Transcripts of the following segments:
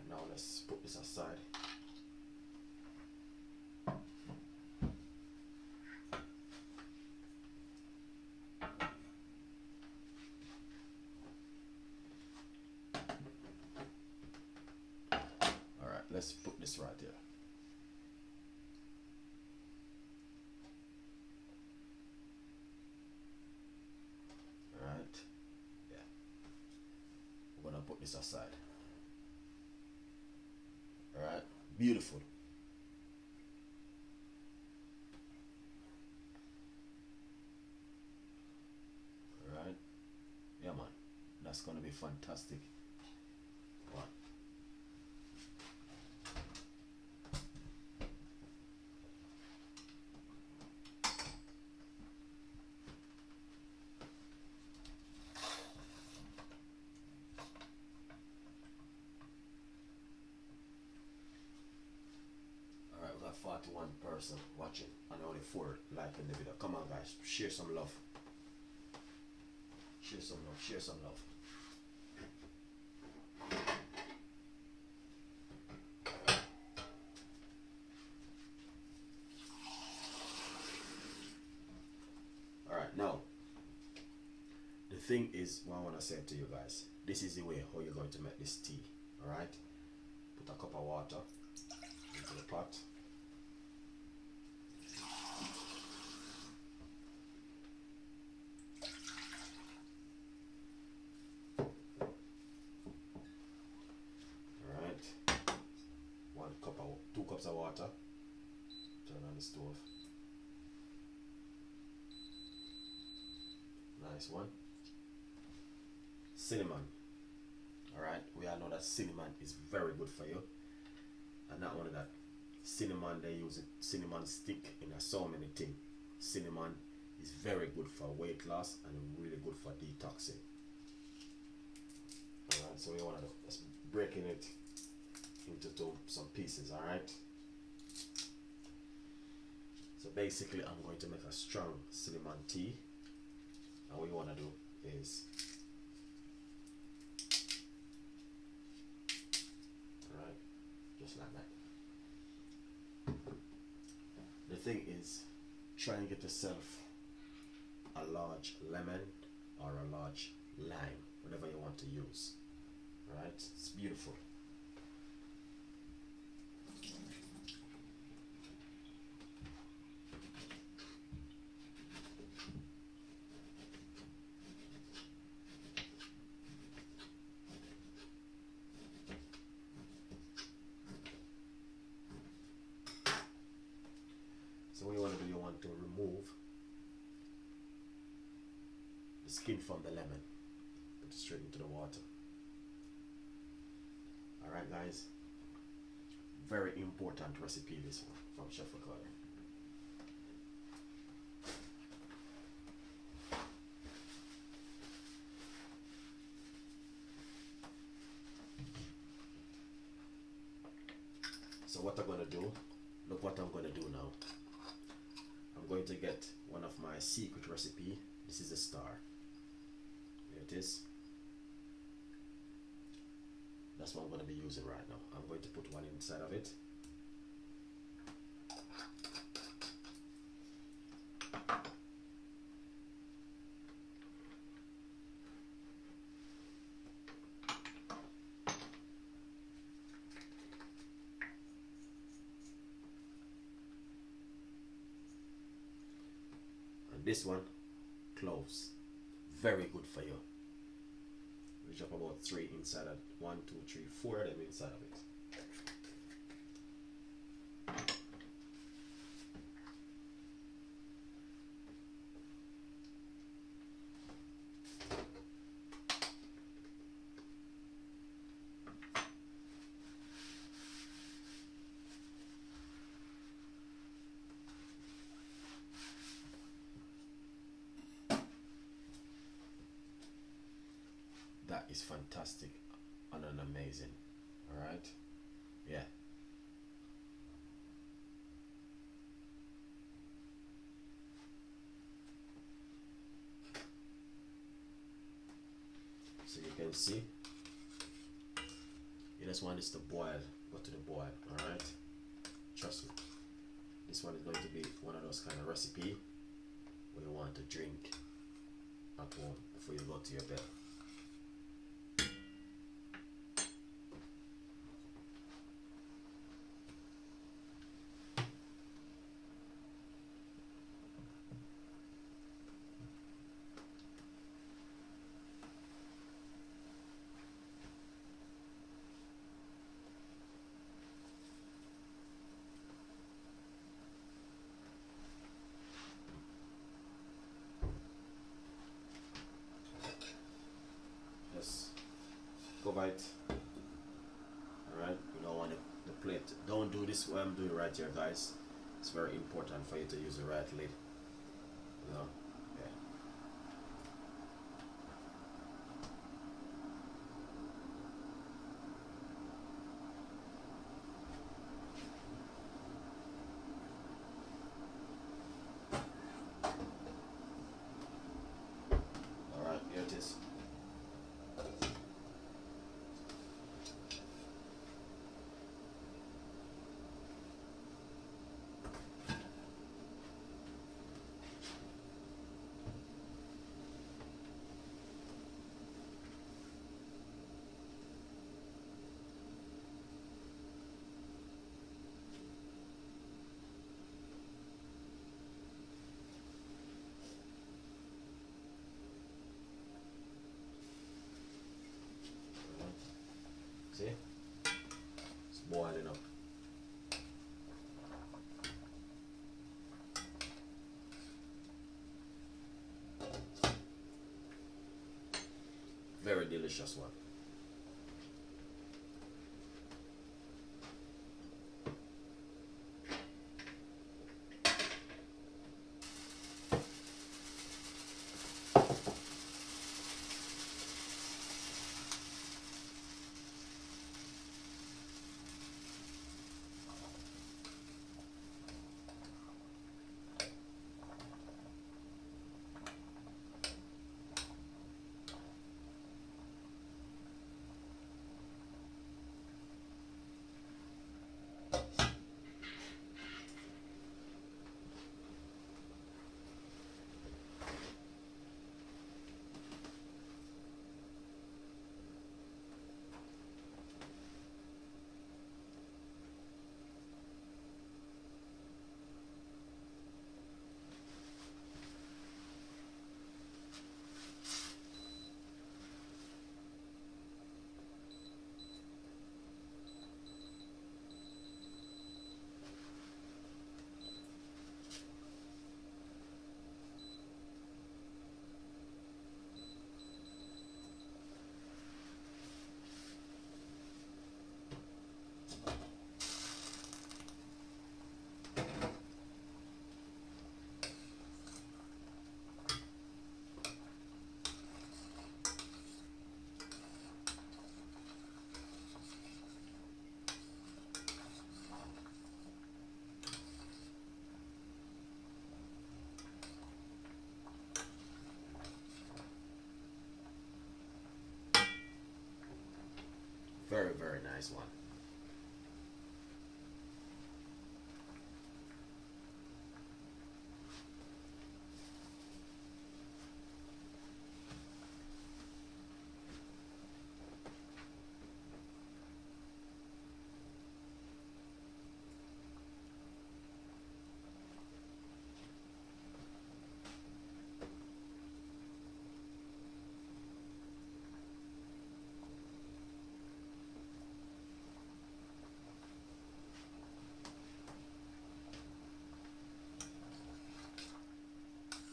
now let's put this aside. Alright, let's put this right here. Alright, yeah. We're gonna put this aside. Alright, beautiful. Alright, yeah man, that's gonna be fantastic. One. Alright, we got 41 person watching and only 4 liking the video. Come on guys, share some love. Share some love, share some love. Alright, now the thing is what I want to say to you guys. This is the way how you're going to make this tea. Alright? Put a cup of water into the pot. Alright. 2 cups of water. Turn on the stove. Nice one. Cinnamon. Alright, we all know that cinnamon is very good for you. And not only that, cinnamon, they use a cinnamon stick in so many things. Cinnamon is very good for weight loss and really good for detoxing. Alright, so we want to just breaking it into some pieces, alright? So basically I'm going to make a strong cinnamon tea. And what you want to do is, alright, just like that. The thing is, try and get yourself a large lemon or a large lime, whatever you want to use. Alright, it's beautiful. So what you want to do, you want to remove the skin from the lemon. Put it straight into the water. Alright guys, very important recipe this one from Chef Ricardo. So what I'm going to do, look what I'm going to do now. I'm going to get one of my secret recipe. This is the star. Here it is. That's what I'm going to be using right now. I'm going to put one inside of it. And this one, cloves. Very good for you. We drop about 3 inside of 1, 2, 3, 4 of them inside of it. That is fantastic and an amazing. Alright? Yeah. So you can see, You just want this to boil, go to the boil, alright? Trust me. This one is going to be one of those kind of recipe where you want to drink at home before you go to your bed. Just cover it. Alright, you don't want the plate. Don't do this what I'm doing right here, guys. It's very important for you to use the right lid. You know? Yeah. Alright, here it is. See? It's boiling up. Very delicious one. Very, very nice one.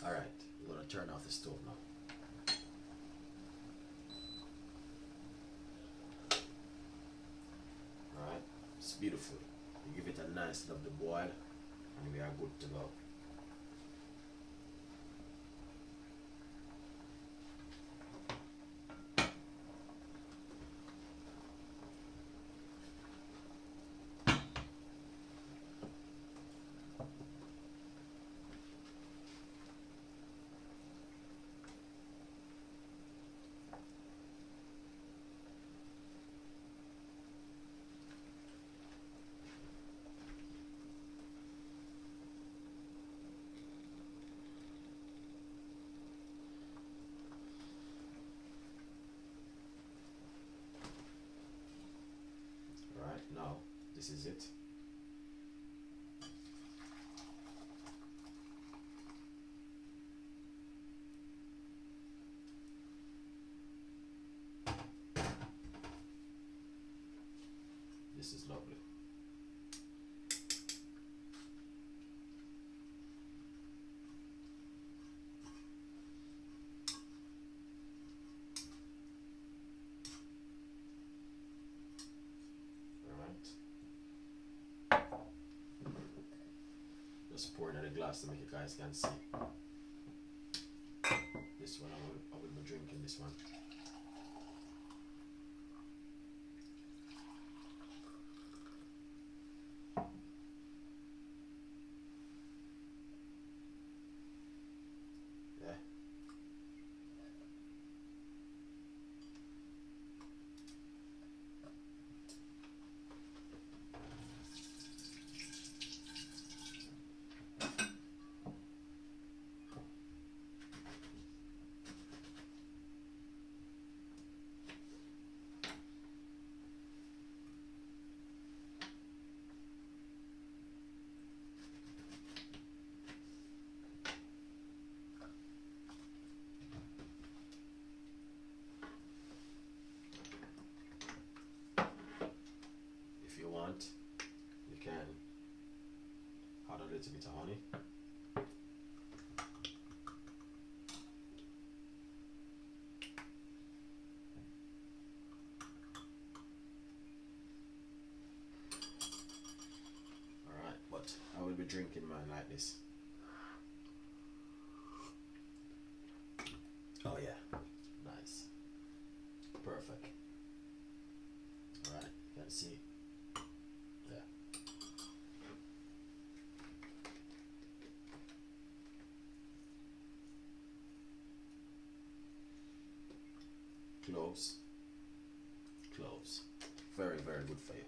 Alright, we're gonna turn off the stove now. Alright, it's beautiful. You give it a nice lovely boil and we are good to go. Now, this is it. This is lovely. Alright. Just pour it in a glass to make you guys can see. This one I will be drinking this one. Yeah. If you want, you can add a little bit of honey. Alright, but I will be drinking mine like this. Oh yeah, nice, perfect. Alright, you can see. Yeah. Cloves. Cloves. Very, very good for you.